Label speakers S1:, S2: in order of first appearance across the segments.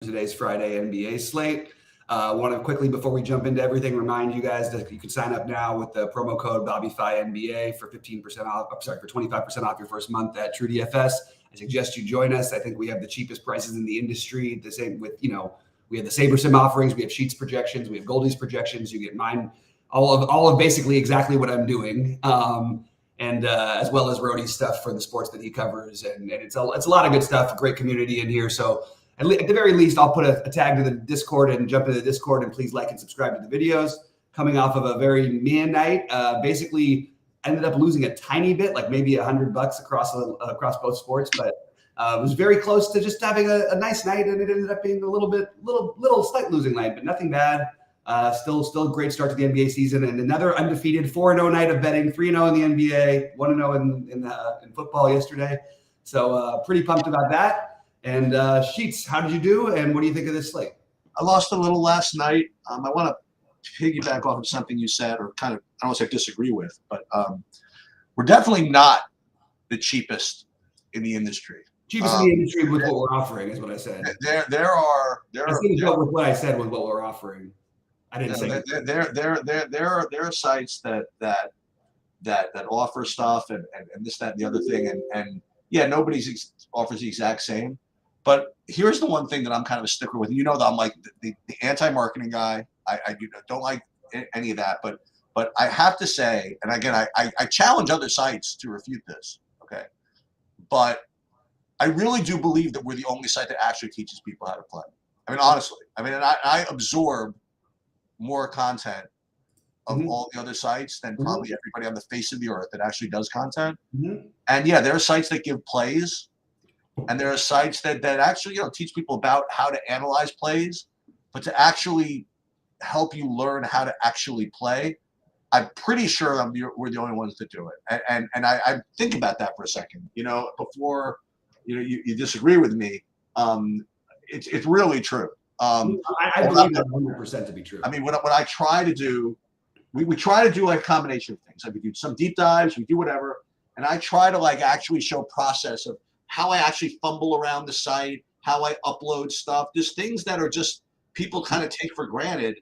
S1: today's Friday NBA slate. Want to quickly, before we jump into everything, remind you guys that you can sign up now with the promo code BobbyFi NBA for 15% off. I'm sorry, for 25% off your first month at TrueDFS. I suggest you join us. I think we have the cheapest prices in the industry. The same with, we have the SaberSim offerings, we have Sheets projections, we have Goldie's projections. You get mine, all of basically exactly what I'm doing. And as well as Rhodey's stuff for the sports that he covers. And it's a lot of good stuff, great community in here. So at the very least, I'll put a tag to the Discord and jump into the Discord, and please like and subscribe to the videos. Coming off of a very man night, basically ended up losing a tiny bit, like maybe $100 across both sports, but it was very close to just having a nice night, and it ended up being a little slight losing night, but nothing bad. Still a great start to the NBA season, and another undefeated 4-0 night of betting, 3-0 in the NBA, 1-0 in football yesterday. So pretty pumped about that. And Sheets, how did you do, and what do you think of this slate?
S2: I lost a little last night. I want to piggyback off of something you said, or kind of, I don't want to say disagree with, but we're definitely not the cheapest in the industry.
S1: Cheapest in the industry with what we're offering is what I said.
S2: There are
S1: with what I said with what we're offering. I didn't say
S2: there are sites that offer stuff and this, that, and the other thing, and yeah, nobody's offers the exact same. But here's the one thing that I'm kind of a sticker with. You know that I'm like the anti-marketing guy. I don't like any of that. But I have to say, and again, I challenge other sites to refute this. Okay, but I really do believe that we're the only site that actually teaches people how to play. I mean, honestly. I mean, and I absorb more content of all the other sites than probably everybody on the face of the earth that actually does content. And yeah, there are sites that give plays, and there are sites that actually teach people about how to analyze plays, but to actually help you learn how to actually play, I'm pretty sure we're the only ones that do it. And I think about that for a second. Before you disagree with me, it's really true.
S1: I believe that 100% to be true.
S2: I mean, what I try to do, we try to do like a combination of things. Like we do some deep dives, we do whatever, and I try to like actually show process of how I actually fumble around the site, how I upload stuff. There's things that are just people kind of take for granted,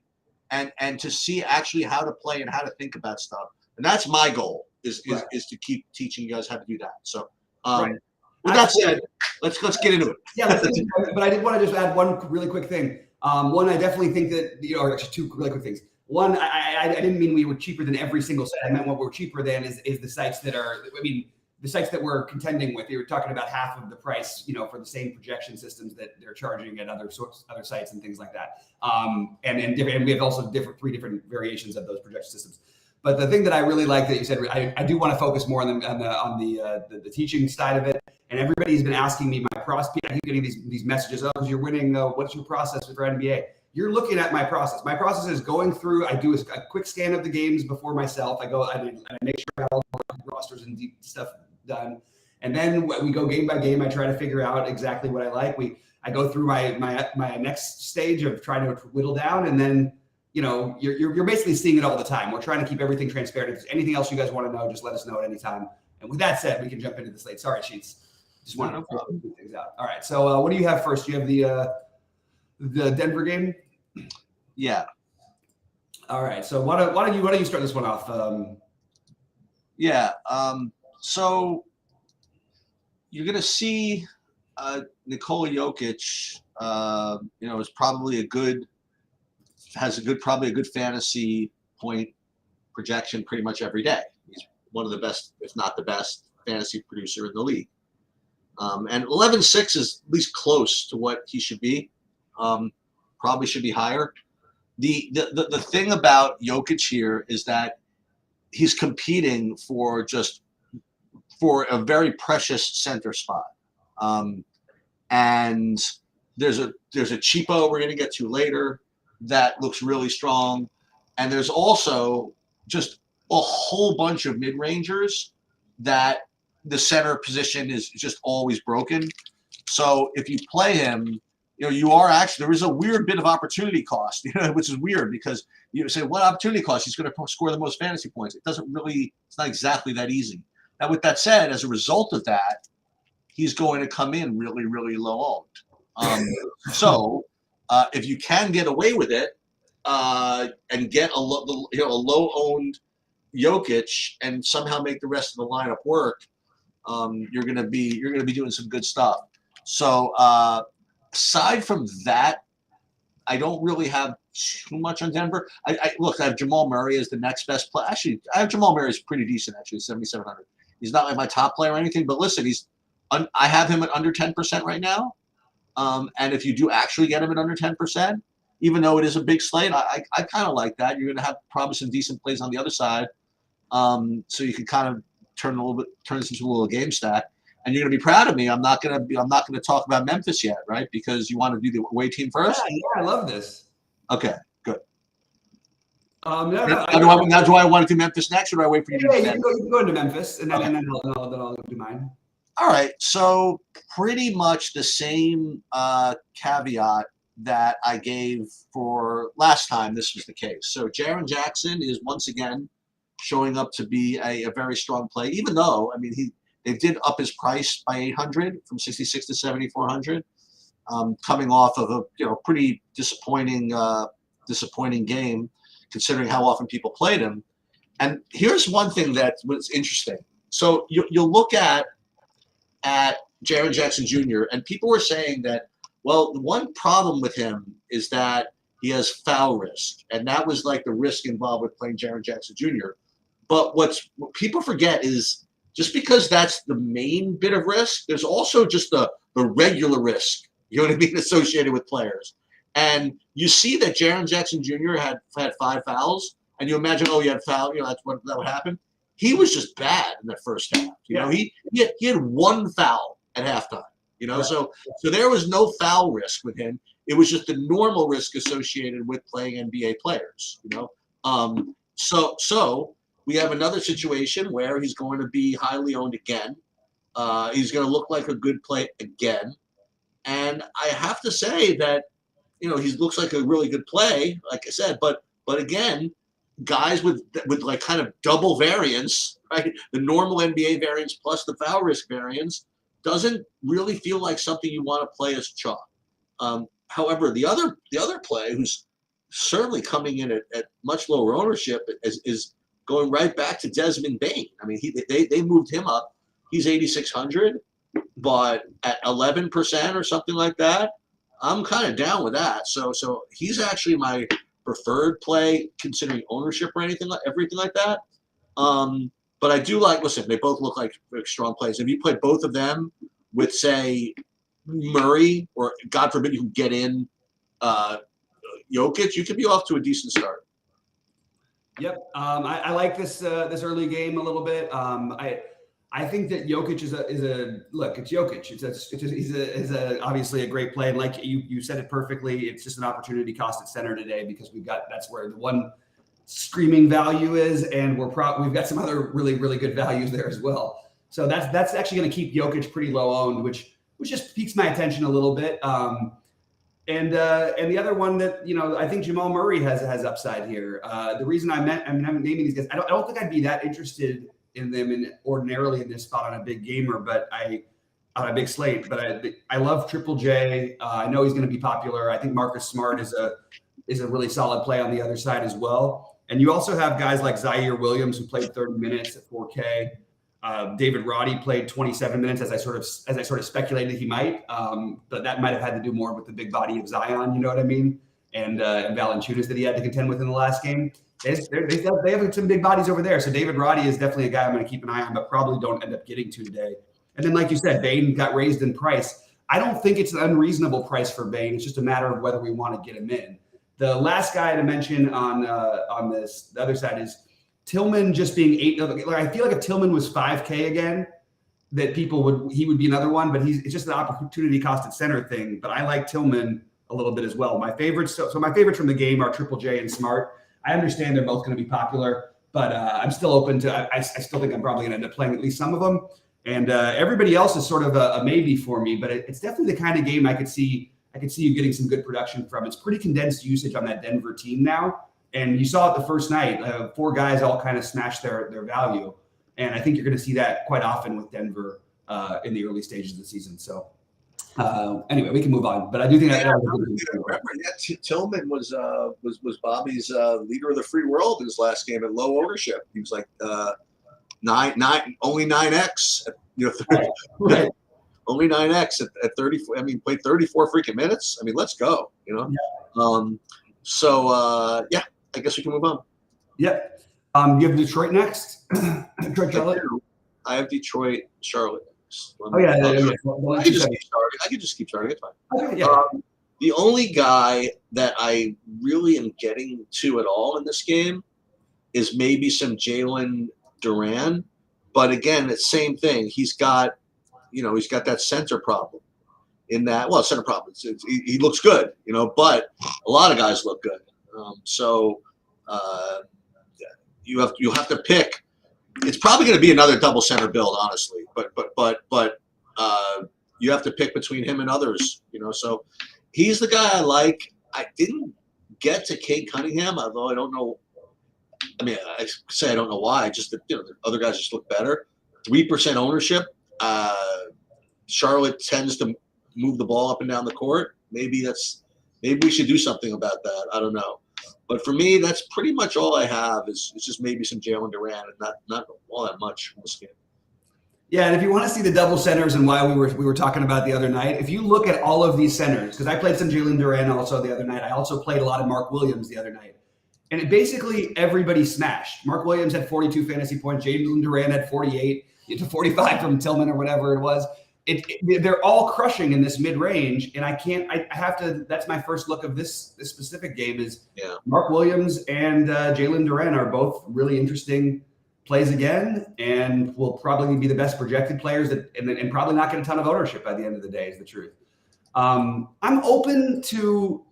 S2: and to see actually how to play and how to think about stuff. And that's my goal is to keep teaching you guys how to do that. So with that said, let's get into it.
S1: Yeah, but I did want to just add one really quick thing. One, I definitely think that, or actually two really quick things. One, I didn't mean we were cheaper than every single site. I meant what we're cheaper than is the sites that are, the sites that we're contending with. You were talking about half of the price, for the same projection systems that they're charging at other sites and things like that. And we have also three different variations of those projection systems. But the thing that I really like that you said, I do want to focus more on the teaching side of it. And everybody's been asking me my process. I keep getting these messages. Oh, you're winning. What's your process for NBA? You're looking at my process. My process is going through. I do a quick scan of the games before myself. I make sure I have all the rosters and deep stuff done. And then we go game by game. I try to figure out exactly what I like. I go through my next stage of trying to whittle down, and then you're basically seeing it all the time. We're trying to keep everything transparent. If there's anything else you guys want to know, just let us know at any time. And with that said, we can jump into the slate. Sorry, Sheets. Just wanted to put things out. All right. So what do you have first? Do you have the Denver game?
S2: Yeah.
S1: All right. So why don't you start this one off?
S2: So you're gonna see Nikola Jokic. Is probably probably a good fantasy point projection pretty much every day. He's one of the best, if not the best, fantasy producer in the league. And 11.6 is at least close to what he should be. Probably should be higher. The thing about Jokic here is that he's competing for a very precious center spot. And there's a cheapo we're going to get to later that looks really strong. And there's also just a whole bunch of mid-rangers that the center position is just always broken. So if you play him, there is a weird bit of opportunity cost, which is weird because you say, what opportunity cost? He's going to score the most fantasy points. It's not exactly that easy. Now, with that said, as a result of that, he's going to come in really, really low So if you can get away with it and get a low owned Jokic and somehow make the rest of the lineup work, you're gonna be doing some good stuff. So aside from that, I don't really have too much on Denver. I have Jamal Murray as the next best player. Actually, I have Jamal Murray is pretty decent, actually, 7,700. He's not like my top player or anything, but listen, I have him at under 10% right now. And if you do actually get him at under 10%, even though it is a big slate, I kind of like that. You're going to have probably some decent plays on the other side. So you can kind of turn this into a little game stack. And you're going to be proud of me. I'm not going to talk about Memphis yet, right? Because you want to do the away team first.
S1: Yeah, I love this.
S2: Okay, good.
S1: Now
S2: do I want to do Memphis next, or do I wait for you to do
S1: that? You can go into Memphis, and then I'll do mine.
S2: All right. So pretty much the same caveat that I gave for last time this was the case. So Jaren Jackson is once again showing up to be a very strong play, even though, I mean, they did up his price by 800 from 66 to 7,400, coming off of a pretty disappointing game, considering how often people played him. And here's one thing that was interesting. So you'll look at Jaren Jackson Jr. and people were saying that, well, the one problem with him is that he has foul risk, and that was like the risk involved with playing Jaren Jackson Jr. But what people forget is, just because that's the main bit of risk, there's also just the regular risk, you know what I mean, associated with players. And you see that Jaren Jackson Jr. had 5 fouls, and you imagine, oh, he had foul, that would happen. He was just bad in that first half. He had 1 foul at halftime.
S1: Right.
S2: So there was no foul risk with him. It was just the normal risk associated with playing NBA players. So we have another situation where he's going to be highly owned again. He's going to look like a good play again. And I have to say that, he looks like a really good play, like I said. But again, guys with like kind of double variance, right? The normal NBA variance plus the foul risk variance doesn't really feel like something you want to play as chalk. However, the other play, who's certainly coming in at much lower ownership, is going right back to Desmond Bane. I mean, they moved him up. He's 8,600, but at 11% or something like that, I'm kind of down with that. So he's actually my preferred play, considering ownership or everything like that. But I do like. Listen, they both look like strong plays. If you play both of them with, say, Murray, or God forbid you can get in Jokic, you could be off to a decent start.
S1: Yep. I like this early game a little bit. I think that Jokic is a look. It's Jokic. He's obviously a great play, and like you said it perfectly. It's just an opportunity cost at center today, because that's where the one screaming value is, and we've got some other really, really good values there as well. So that's actually going to keep Jokic pretty low owned, which just piques my attention a little bit. And the other one that, I think Jamal Murray has upside here. The reason I'm naming these guys, I don't think I'd be that interested in them ordinarily in this spot on a big gamer, but on a big slate. But I love Triple J. I know he's going to be popular. I think Marcus Smart is a really solid play on the other side as well. And you also have guys like Zaire Williams, who played 30 minutes at 4K. David Roddy played 27 minutes, as I sort of speculated he might, but that might have had to do more with the big body of Zion, you know what I mean, and Valanciunas that he had to contend with in the last game. They have some big bodies over there, so David Roddy is definitely a guy I'm going to keep an eye on, but probably don't end up getting to today. And then, like you said, Bane got raised in price. I don't think it's an unreasonable price for Bane. It's just a matter of whether we want to get him in. The last guy to mention on the other side is Tillman, just being 8. I feel like if Tillman was 5K again, that he would be another one, but it's just an opportunity cost at center thing. But I like Tillman a little bit as well. My favorites, so my favorites from the game are Triple J and Smart. I understand they're both going to be popular, but I'm still open to. I still think I'm probably going to end up playing at least some of them. And everybody else is sort of a maybe for me, but it's definitely the kind of game I could see you getting some good production from. It's pretty condensed usage on that Denver team now. And you saw it the first night, 4 guys all kind of smashed their value. And I think you're going to see that quite often with Denver in the early stages of the season. So Anyway, we can move on. But I do think that
S2: remember, Tillman was Bobby's leader of the free world in his last game at low ownership. He was like only 9x.
S1: right.
S2: Only 9x at 34. I mean, played 34 freaking minutes. I mean, let's go. Yeah. Yeah, I guess we can move on.
S1: Yep. You have Detroit next. Detroit, Charlotte.
S2: I have Detroit, Charlotte.
S1: Oh yeah.
S2: I can just keep starting. It's fine.
S1: Okay, yeah.
S2: The only guy that I really am getting to at all in this game is maybe some Jalen Duran, but again, it's the same thing. He's got that center problem. In that, center problem. He looks good, but a lot of guys look good. You'll have to pick. It's probably going to be another double center build, honestly. But you have to pick between him and others. So he's the guy I like. I didn't get to Cade Cunningham, although I don't know. I mean, I say I don't know why. Just that the other guys just look better. 3% ownership. Charlotte tends to move the ball up and down the court. Maybe we should do something about that. I don't know. But for me, that's pretty much all I have is just maybe some Jalen Duran and not all that much in this game.
S1: Yeah, and if you want to see the double centers and why we were talking about the other night, if you look at all of these centers, because I played some Jalen Duran also the other night. I also played a lot of Mark Williams the other night. And basically everybody smashed. Mark Williams had 42 fantasy points. Jalen Duran had 48 to 45 from Tillman or whatever it was. They're all crushing in this mid-range, and I have to. That's my first look of this specific game. Is Mark Williams and Jalen Duran are both really interesting plays again, and will probably be the best projected players and probably not get a ton of ownership by the end of the day. Is the truth. I'm open to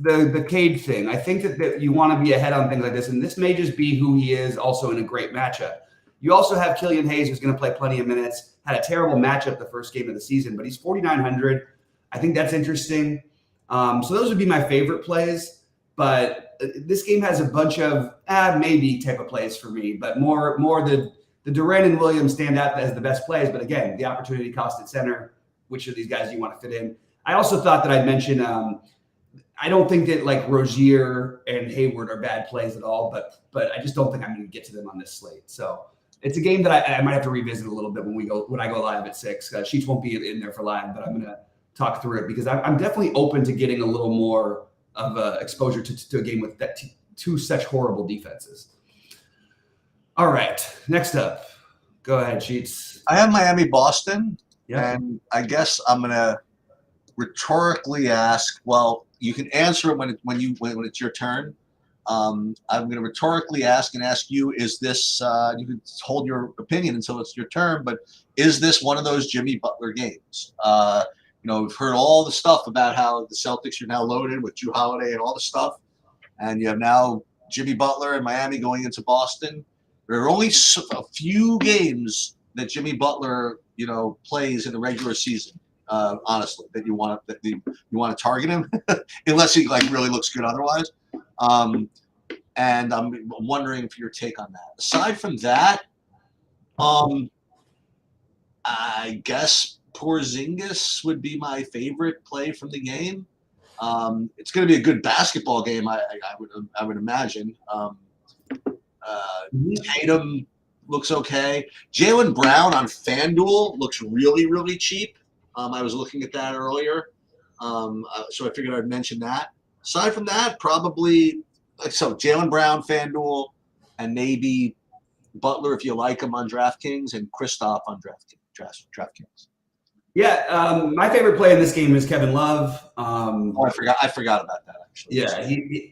S1: the Cade thing. I think that you want to be ahead on things like this, and this may just be who he is. Also in a great matchup. You also have Killian Hayes, who's going to play plenty of minutes. Had a terrible matchup the first game of the season, but he's 4,900. I think that's interesting. So those would be my favorite plays. But this game has a bunch of maybe type of plays for me, but more the Duran and Williams stand out as the best plays. But again, the opportunity cost at center, which of these guys do you want to fit in? I also thought that I'd mention I don't think that like Rozier and Hayward are bad plays at all, but I just don't think I'm going to get to them on this slate. So it's a game that I might have to revisit a little bit when I go live at 6. Sheets won't be in there for live, but I'm going to talk through it because I'm definitely open to getting a little more of exposure to a game with two such horrible defenses. All right, next up, go ahead, Sheets.
S2: I have Miami Boston,
S1: yeah.
S2: And I guess I'm going to rhetorically ask. Well, you can answer it when it's your turn. I'm going to rhetorically ask you, is this, you can hold your opinion until it's your turn, but is this one of those Jimmy Butler games? We've heard all the stuff about how the Celtics are now loaded with Jrue Holiday and all the stuff. And you have now Jimmy Butler and Miami going into Boston. There are only a few games that Jimmy Butler, plays in the regular season. Honestly, that you want to target him, unless he really looks good otherwise. And I'm wondering for your take on that. Aside from that, I guess Porzingis would be my favorite play from the game. It's going to be a good basketball game, I would imagine. Tatum looks okay. Jaylen Brown on FanDuel looks really, really cheap. I was looking at that earlier, so I figured I'd mention that. Aside from that, probably Jaylen Brown, FanDuel, and maybe Butler if you like him on DraftKings, and Kristoff on DraftKings.
S1: Yeah, my favorite play in this game is Kevin Love.
S2: I forgot about that actually.
S1: Yeah,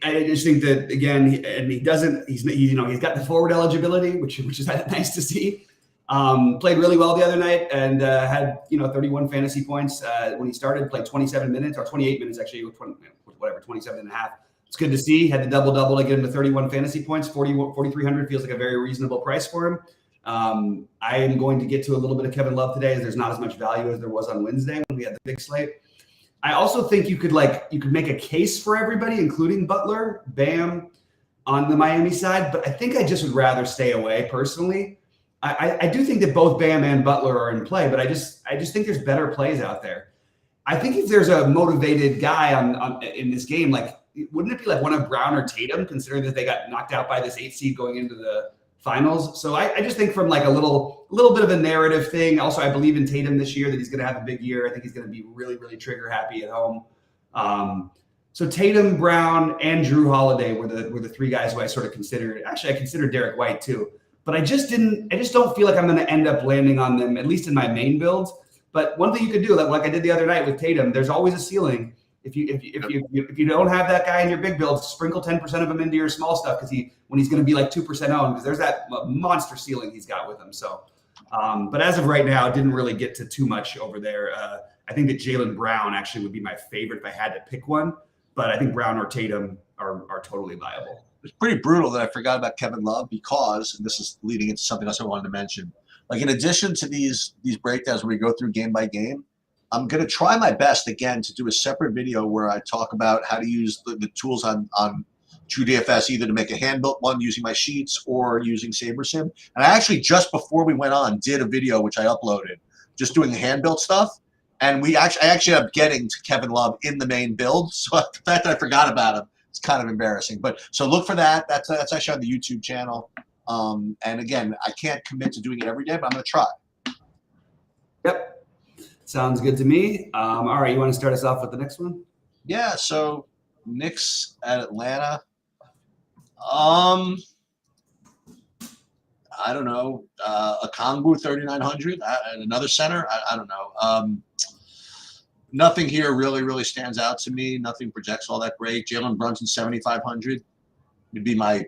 S1: I just think that again, he's got the forward eligibility, which is nice to see. Played really well the other night and had 31 fantasy points when he started. Played 27 minutes or 28 minutes actually, 27 and a half. It's good to see. Had the double to get him to 31 fantasy points. 4,300 feels like a very reasonable price for him. I am going to get to a little bit of Kevin Love today, as there's not as much value as there was on Wednesday when we had the big slate. I also think you could make a case for everybody, including Butler, Bam, on the Miami side, but I think I just would rather stay away personally. I do think that both Bam and Butler are in play, but I just think there's better plays out there. I think if there's a motivated guy in this game, like wouldn't it be like one of Brown or Tatum, considering that they got knocked out by this 8 seed going into the finals? So I just think from like a little bit of a narrative thing. Also, I believe in Tatum this year, that he's going to have a big year. I think he's going to be really, really trigger happy at home. So Tatum, Brown, and Drew Holiday were the three guys who I sort of considered. Actually, I considered Derek White too, but I just don't feel like I'm going to end up landing on them, at least in my main builds. But one thing you could do, like I did the other night with Tatum, there's always a ceiling. If you don't have that guy in your big build, sprinkle 10% of him into your small stuff, because when he's going to be like 2% owned, because there's that monster ceiling he's got with him. So, but as of right now, it didn't really get to too much over there. I think that Jaylen Brown actually would be my favorite if I had to pick one, but I think Brown or Tatum are totally viable.
S2: It's pretty brutal that I forgot about Kevin Love, because, and this is leading into something else I wanted to mention. Like, in addition to these breakdowns where we go through game by game, I'm going to try my best again to do a separate video where I talk about how to use the tools on TrueDFS, either to make a hand-built one using my sheets or using SaberSim. And I actually, just before we went on, did a video which I uploaded, just doing the hand-built stuff. And I actually ended up getting to Kevin Love in the main build. So the fact that I forgot about him, it's kind of embarrassing. But so look for that. That's actually on the YouTube channel. And again, I can't commit to doing it every day, but I'm going to try.
S1: Yep. Sounds good to me. All right. You want to start us off with the next one?
S2: Yeah. So Knicks at Atlanta. I don't know. A Kongwu 3,900 and another center. I don't know. Nothing here really stands out to me. Nothing projects all that great. Jalen Brunson 7,500 would be my.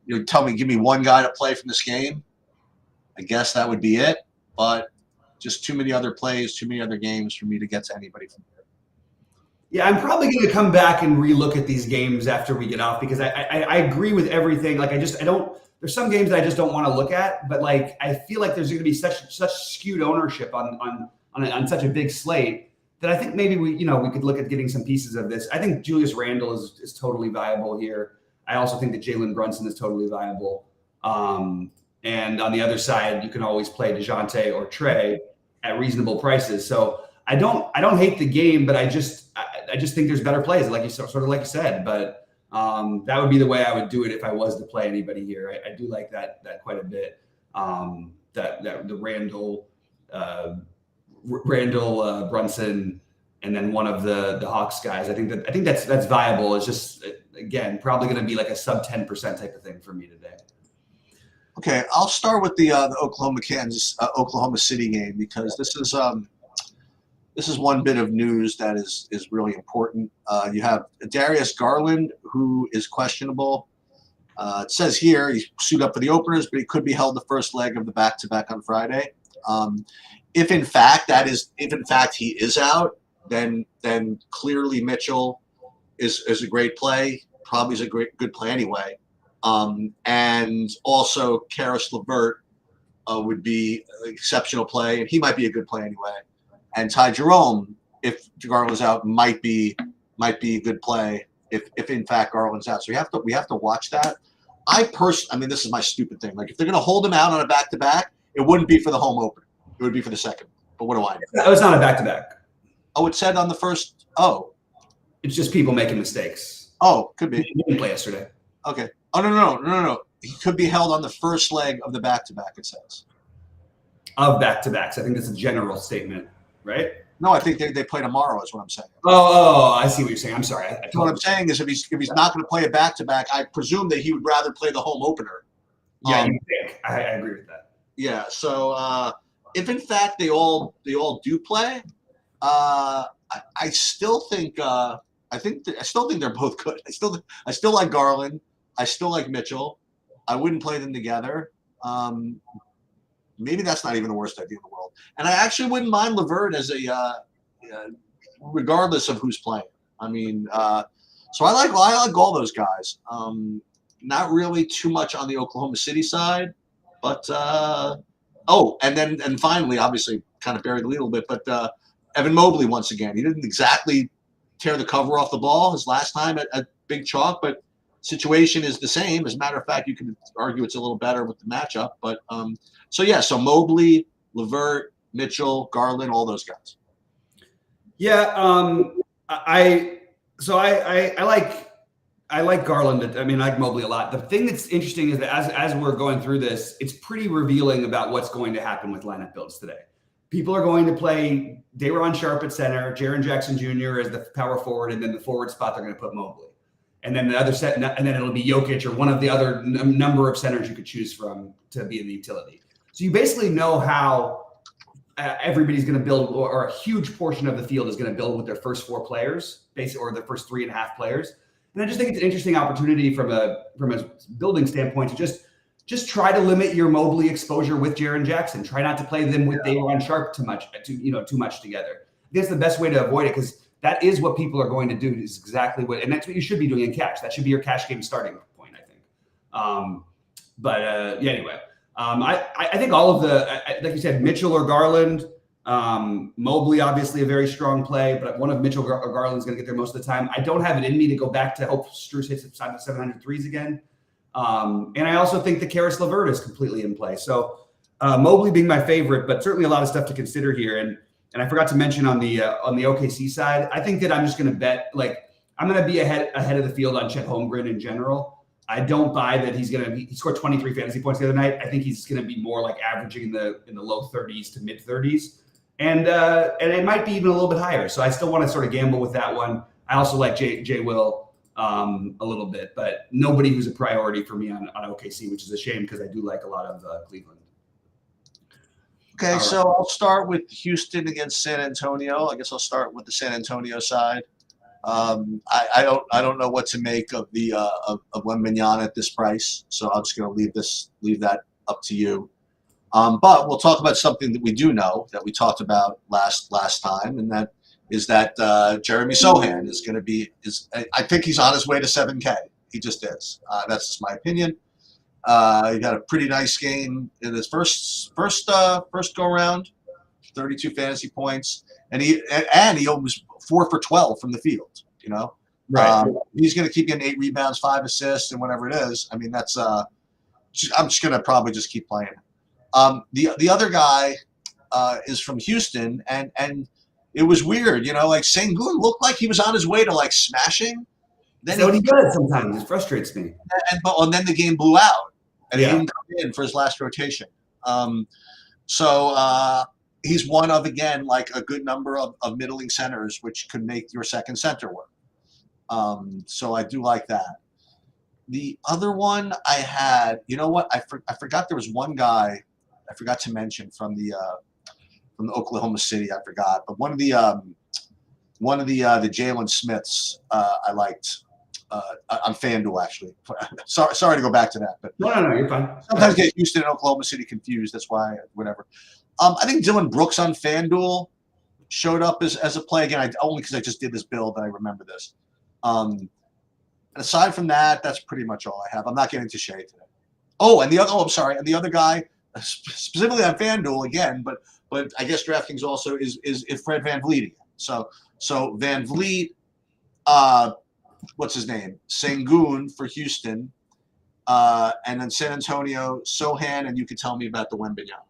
S2: Give me one guy to play from this game. I guess that would be it. But just too many other plays, too many other games for me to get to anybody from here.
S1: Yeah, I'm probably going to come back and relook at these games after we get off, because I agree with everything. Like, I don't. There's some games that I just don't want to look at, but like I feel like there's going to be such skewed ownership on such a big slate that I think maybe we could look at getting some pieces of this. I think Julius Randle is totally viable here. I also think that Jalen Brunson is totally viable. And on the other side, you can always play DeJounte or Trey at reasonable prices. So I don't hate the game, but I just think there's better plays, like you said. But that would be the way I would do it if I was to play anybody here. I do like that quite a bit. That the Randall Brunson, and then one of the Hawks guys. I think that's viable. It's just, again, probably going to be like a sub 10% type of thing for me today.
S2: Okay, I'll start with the Oklahoma City game, because this is one bit of news that is really important. You have Darius Garland, who is questionable. It says here he suited up for the openers, but he could be held the first leg of the back-to-back on Friday. If in fact he is out, then clearly Mitchell is a great play. Probably is a good play anyway. And also Karis LeVert would be an exceptional play, and he might be a good play anyway. And Ty Jerome, if Garland's out, might be a good play if in fact Garland's out. So we have to watch that. I mean, this is my stupid thing. Like, if they're going to hold him out on a back-to-back, it wouldn't be for the home opener. It would be for the second. But what do I know?
S1: It's not a back-to-back.
S2: Oh, it said on the first. Oh,
S1: it's just people making mistakes.
S2: Oh, could be.
S1: He didn't play yesterday.
S2: Okay. Oh, no. He could be held on the first leg of the back-to-back, it says.
S1: Of back-to-backs. I think that's a general statement, right?
S2: No, I think they play tomorrow is what I'm saying.
S1: Oh, I see what you're saying. I'm sorry.
S2: What I'm saying is if he's not going to play a back-to-back, I presume that he would rather play the home opener.
S1: Yeah, I agree with that.
S2: Yeah, so if in fact they all do play, I still think they're both good. I still like Garland. I still like Mitchell. I wouldn't play them together. Maybe that's not even the worst idea in the world. And I actually wouldn't mind LeVert as regardless of who's playing. I mean, so I like all those guys. Not really too much on the Oklahoma City side, but and finally, obviously, kind of buried a little bit, but Evan Mobley once again. He didn't exactly tear the cover off the ball his last time at Big Chalk, but situation is the same. As a matter of fact, you could argue it's a little better with the matchup. But so Mobley, LeVert, Mitchell, Garland, all those guys.
S1: Yeah, I like Garland. I mean, I like Mobley a lot. The thing that's interesting is that as we're going through this, it's pretty revealing about what's going to happen with lineup builds today. People are going to play Day'Ron Sharpe at center, Jaren Jackson Jr. as the power forward, and then the forward spot they're going to put Mobley, and then the other set, and then it'll be Jokic or one of the other number of centers you could choose from to be in the utility. So you basically know how everybody's going to build, or a huge portion of the field is going to build with their first four players, basically, or their first 3.5 players. And I just think it's an interesting opportunity from a building standpoint to just try to limit your Mobley exposure with Jaren Jackson. Try not to play them with Day'Ron Sharpe too much together. I think that's the best way to avoid it, because that is what people are going to do. Is exactly what, and that's what you should be doing in cash. That should be your cash game starting point, I think. Anyway. I think all of like you said, Mitchell or Garland, Mobley, obviously a very strong play, but one of Mitchell or Garland's going to get there most of the time. I don't have it in me to go back to hope Strus hits 700 threes again. And I also think the Karis LeVert is completely in play. So Mobley being my favorite, but certainly a lot of stuff to consider here. And I forgot to mention on the OKC side, I think that I'm just going to bet, I'm going to be ahead of the field on Chet Holmgren in general. I don't buy that he's going to be. He scored 23 fantasy points the other night. I think he's going to be more like averaging in the low 30s to mid 30s, and it might be even a little bit higher. So I still want to sort of gamble with that one. I also like Jay Will a little bit, but nobody who's a priority for me on OKC, which is a shame because I do like a lot of Cleveland.
S2: Okay, so I'll start with Houston against San Antonio. I guess I'll start with the San Antonio side. I don't know what to make of the of Wembanyama at this price, so I'm just going to leave that up to you. But we'll talk about something that we do know that we talked about last time, and that is that Jeremy Sohan is going to be I think he's on his way to 7K. He just is. That's just my opinion. He got a pretty nice game in his first go around, 32 fantasy points, and he almost 4 for 12 from the field. Right. He's going to keep getting 8 rebounds, 5 assists, and whatever it is. I mean, that's I'm just going to probably just keep playing. The other guy is from Houston, and it was weird. Like Sengun looked like he was on his way to smashing.
S1: Then he does sometimes. It frustrates me.
S2: And then the game blew out, and he didn't come in for his last rotation. He's one of, again, a good number of middling centers, which could make your second center work. So I do like that. The other one I had, you know what? I forgot there was one guy I forgot to mention from the Oklahoma City. I forgot, but one of the Jalen Smiths I liked on FanDuel, actually. Sorry to go back to that, but
S1: no, you're fine.
S2: Sometimes get Houston and Oklahoma City confused. That's why, whatever. I think Dylan Brooks on FanDuel showed up as a play again. Only because I just did this build that I remember this. Aside from that, that's pretty much all I have. I'm not getting to Shea today. I'm sorry. And the other guy, specifically on FanDuel again, but I guess DraftKings also is Fred VanVleet again. So VanVleet, what's his name? Sengun for Houston, and then San Antonio, Sohan, and you could tell me about the Wembanyama.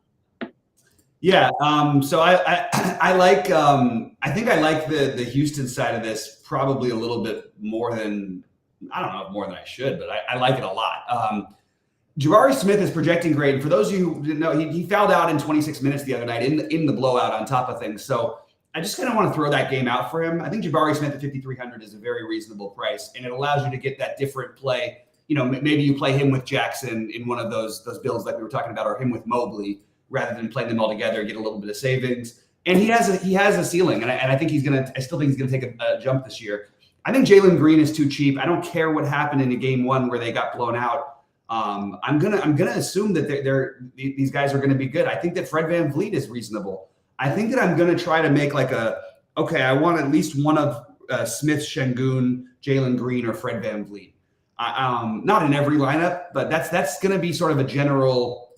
S1: Yeah. So I like. I think I like the Houston side of this probably a little bit more than I should, but I like it a lot. Jabari Smith is projecting great. And for those of you who didn't know, he fouled out in 26 minutes the other night in the blowout on top of things. So I just kind of want to throw that game out for him. I think Jabari Smith at 5,300 is a very reasonable price, and it allows you to get that different play. Maybe you play him with Jackson in one of those builds like we were talking about, or him with Mobley, rather than playing them all together, get a little bit of savings. And he has a ceiling, and I think I still think he's going to take a jump this year. I think Jalen Green is too cheap. I don't care what happened in game 1 where they got blown out. I'm gonna assume that these guys are going to be good. I think that Fred VanVleet is reasonable. I think that I'm going to try to make I want at least one of Smith, Sengun, Jalen Green, or Fred VanVleet. Not in every lineup, but that's going to be sort of a general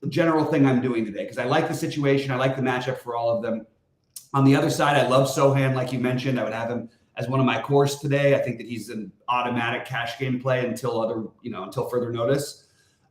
S1: thing I'm doing today, because I like the situation. I like the matchup for all of them. On the other side, I love Sohan, like you mentioned. I would have him as one of my cores today. I think that he's an automatic cash game play until further notice.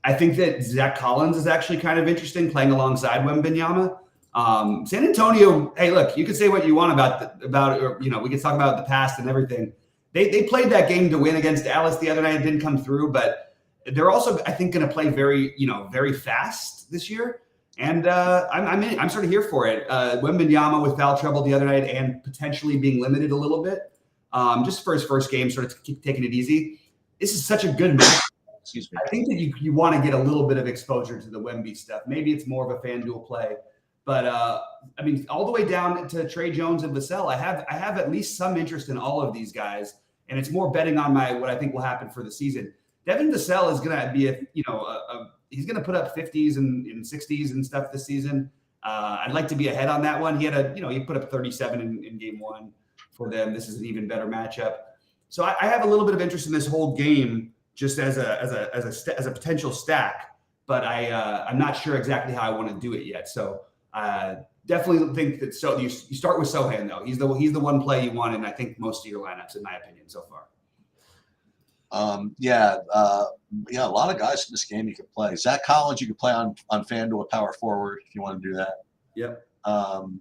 S1: I think that Zach Collins is actually kind of interesting playing alongside Wembanyama. San Antonio, hey, look, you can say what you want we can talk about the past and everything. They played that game to win against Dallas the other night. It didn't come through, but they're also, I think, going to play very fast this year. And I'm sort of here for it. Wembanyama with foul trouble the other night and potentially being limited a little bit, just for his first game, sort of keep taking it easy. This is such a good match.
S2: Excuse me.
S1: I think that you want to get a little bit of exposure to the Wemby stuff. Maybe it's more of a FanDuel play. But I mean, all the way down to Trey Jones and Vassell, I have at least some interest in all of these guys, and it's more betting on what I think will happen for the season. Devin Vassell is going to be he's going to put up 50s and 60s and stuff this season. I'd like to be ahead on that one. He put up 37 in game one for them. This is an even better matchup. So I have a little bit of interest in this whole game just as a potential stack, but I'm not sure exactly how I want to do it yet. So. Definitely think that. So you start with Sohan though. He's the one play you want, and I think most of your lineups, in my opinion, so far.
S2: A lot of guys in this game you could play. Zach Collins, you could play on FanDuel at power forward if you want to do that.
S1: Yep.
S2: And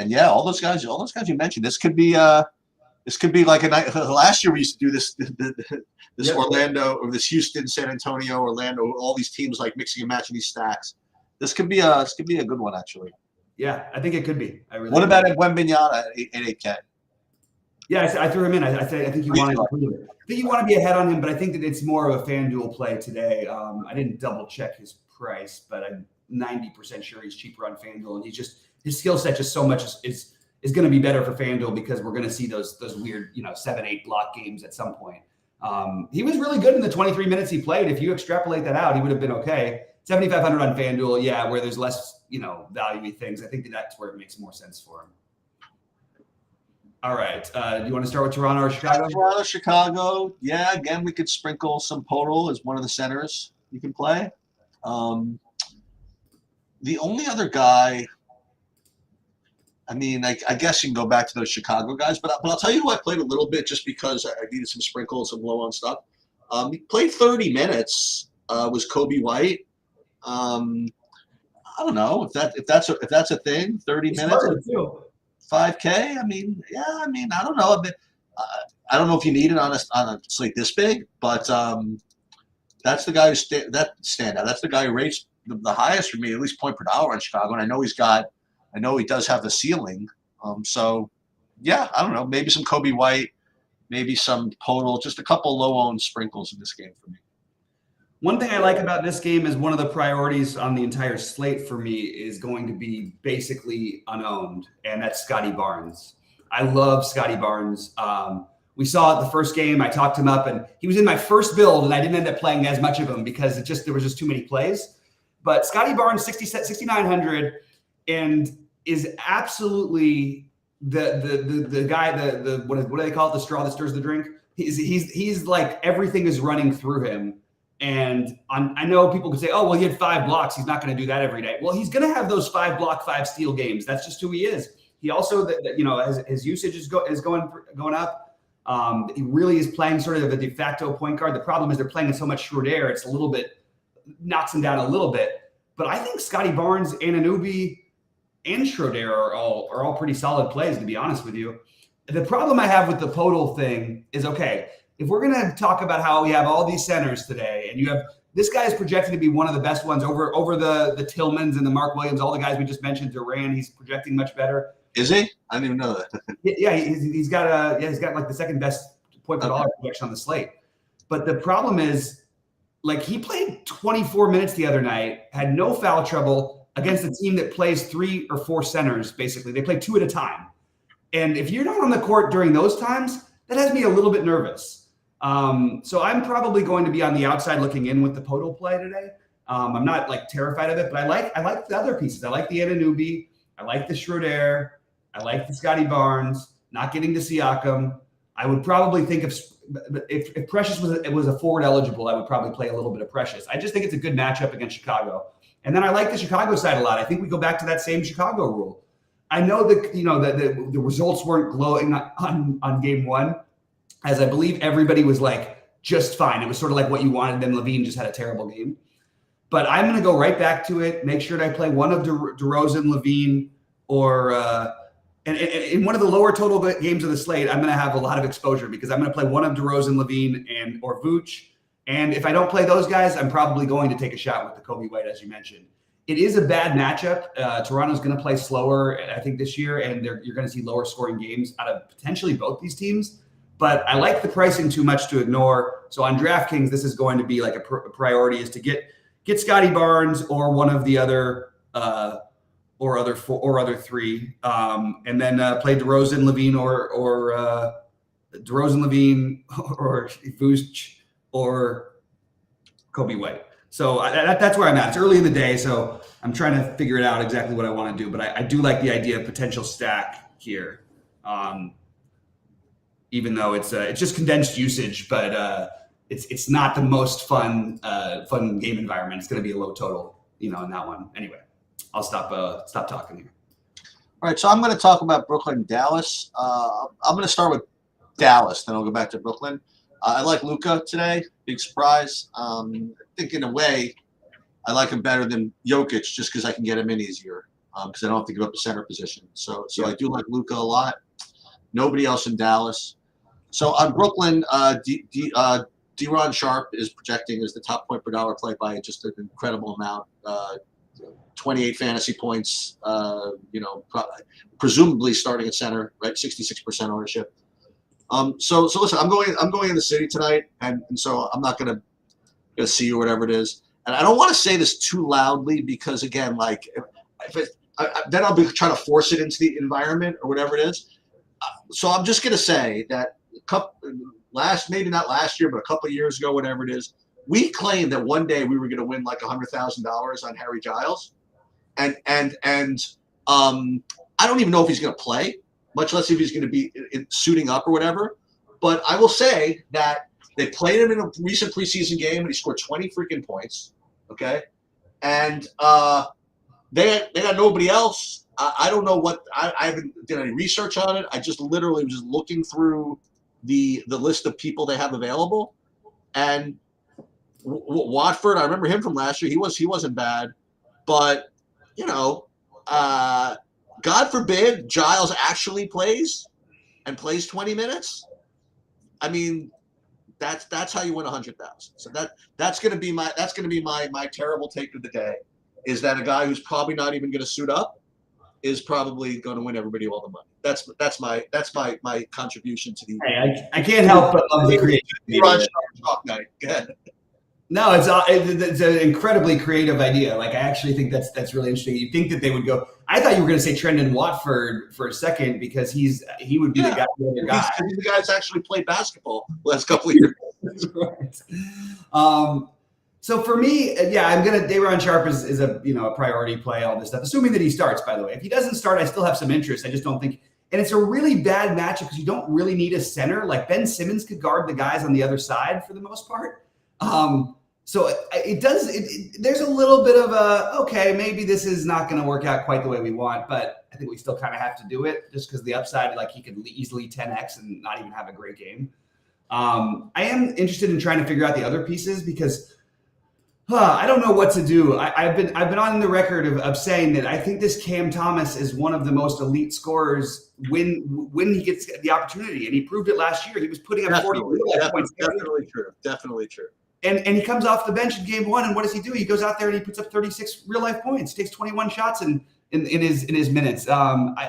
S2: yeah, all those guys you mentioned. This could be like a night. Last year we used to do this. This yep. Orlando or this Houston, San Antonio, Orlando, all these teams like mixing and matching these stacks. This could be a good one, actually.
S1: Yeah, I think it could be.
S2: What about Wembanyama at 8K?
S1: Yeah, I threw him in. I think you want to. I think you want to be ahead on him, but I think that it's more of a FanDuel play today. I didn't double check his price, but I'm 90% sure he's cheaper on FanDuel, and his skill set just so much is going to be better for FanDuel because we're going to see those weird 7-8 block games at some point. He was really good in the 23 minutes he played. If you extrapolate that out, he would have been okay. 7,500 on FanDuel, yeah, where there's less, value-y things. I think that's where it makes more sense for him. All right. Do you want to start with Toronto or Chicago?
S2: Toronto, Chicago. Yeah, again, we could sprinkle some Podol as one of the centers you can play. The only other guy, I mean, I guess you can go back to those Chicago guys, but I'll tell you who I played a little bit just because I needed some sprinkles, some low on stuff. He played 30 minutes. Was Kobe White. I don't know if that's a thing. 30 minutes, 5K. I mean, I don't know. I don't know if you need it on a slate this big, but that's the guy who stand out. That's the guy who rates the highest for me, at least point per dollar on Chicago. And I know he does have the ceiling. So yeah, I don't know. Maybe some Kobe White, maybe some Podol, just a couple low-owned sprinkles in this game for me.
S1: One thing I like about this game is one of the priorities on the entire slate for me is going to be basically unowned, and that's Scotty Barnes. I love Scotty Barnes. We saw it the first game. I talked him up, and he was in my first build, and I didn't end up playing as much of him because there was just too many plays. But Scotty Barnes, 6,900, and is absolutely the guy. What do they call it? The straw that stirs the drink. He's like everything is running through him. And I know people could say, oh, well, he had 5 blocks. He's not going to do that every day. Well, he's going to have those 5 block, 5 steal games. That's just who he is. He also, his usage is going up. He really is playing sort of a de facto point guard. The problem is they're playing in so much Schroeder. It's a little bit, knocks him down a little bit. But I think Scotty Barnes, Anunoby, and Schroeder are all pretty solid plays, to be honest with you. The problem I have with the Podol thing is, okay, if we're going to talk about how we have all these centers today, and you have this guy is projected to be one of the best ones over the Tillmans and the Mark Williams, all the guys we just mentioned, Durant, he's projecting much better.
S2: Is he? I didn't even know that.
S1: Yeah, he's got like the second best point per dollar projection on the slate. But the problem is, like, he played 24 minutes the other night, had no foul trouble against a team that plays 3 or 4 centers. Basically, they play 2 at a time. And if you're not on the court during those times, that has me a little bit nervous. So I'm probably going to be on the outside looking in with the Podol play today. I'm not like terrified of it, but I like the other pieces. I like the Anunoby. I like the Schroeder. I like the Scotty Barnes. Not getting to Siakam. I would probably think if Precious was a forward eligible, I would probably play a little bit of Precious. I just think it's a good matchup against Chicago. And then I like the Chicago side a lot. I think we go back to that same Chicago rule. I know that the results weren't glowing on game one, as I believe everybody was like just fine. It was sort of like what you wanted. Then Levine just had a terrible game. But I'm going to go right back to it. Make sure that I play one of DeRozan, Levine, or and in one of the lower total games of the slate, I'm going to have a lot of exposure because I'm going to play one of DeRozan, Levine, or Vooch. And if I don't play those guys, I'm probably going to take a shot with the Kobe White, as you mentioned. It is a bad matchup. Toronto's going to play slower, I think, this year, and you're going to see lower scoring games out of potentially both these teams. But I like the pricing too much to ignore. So on DraftKings, this is going to be like a priority is to get Scotty Barnes or one of the other other three, and then play DeRozan, Levine, or DeRozan, Levine, or Vooch, or Kobe White. So that's where I'm at. It's early in the day, so I'm trying to figure it out exactly what I want to do. But I do like the idea of potential stack here, even though it's just condensed usage, but it's not the most fun game environment. It's going to be a low total, in that one. Anyway, I'll stop talking here.
S2: All right, so I'm going to talk about Brooklyn and Dallas. I'm going to start with Dallas, then I'll go back to Brooklyn. I like Luka today. Big surprise. I think in a way, I like him better than Jokic just because I can get him in easier because I don't have to give up the center position. So yeah. I do like Luka a lot. Nobody else in Dallas. So on Brooklyn, De'Ron Sharp is projecting as the top point per dollar play by just an incredible amount. 28 fantasy points. Presumably starting at center, right? 66% ownership. So listen, I'm going in the city tonight, and so I'm not gonna see you or whatever it is. And I don't want to say this too loudly because again, like then I'll be trying to force it into the environment or whatever it is. So I'm just gonna say that maybe not last year, but a couple of years ago, whatever it is, we claimed that one day we were gonna win like $100,000 on Harry Giles, and I don't even know if he's gonna play, much less if he's going to be suiting up or whatever. But I will say that they played him in a recent preseason game and he scored 20 freaking points. Okay. And they got nobody else. I don't know what I haven't done any research on it. I just literally was just looking through the list of people they have available. And Watford, I remember him from last year. He wasn't bad, but God forbid Giles actually plays 20 minutes. I mean, that's how you win 100,000. So that's going to be my terrible take of the day, is that a guy who's probably not even going to suit up is probably going to win everybody all the money. That's my contribution to the.
S1: Hey, I can't help but love the creativity. No, it's an incredibly creative idea. Like I actually think that's really interesting. You think that they would go? I thought you were going to say Trendon Watford for a second because he would be the guy.
S2: He's the guy that's actually played basketball the last couple of years.
S1: Right. So for me, I'm gonna De'Ron Sharp is a priority play. All this stuff, assuming that he starts. By the way, if he doesn't start, I still have some interest. I just don't think, and it's a really bad matchup because you don't really need a center. Like Ben Simmons could guard the guys on the other side for the most part. So it does. There's a little bit of maybe this is not going to work out quite the way we want, but I think we still kind of have to do it just because the upside, like he could easily 10x and not even have a great game. I am interested in trying to figure out the other pieces because I don't know what to do. I've been on the record of saying that I think this Cam Thomas is one of the most elite scorers when he gets the opportunity, and he proved it last year. He was putting up 40 points.
S2: Definitely true.
S1: And he comes off the bench in game one, and what does he do? He goes out there and he puts up 36 real life points. Takes 21 shots in his minutes. I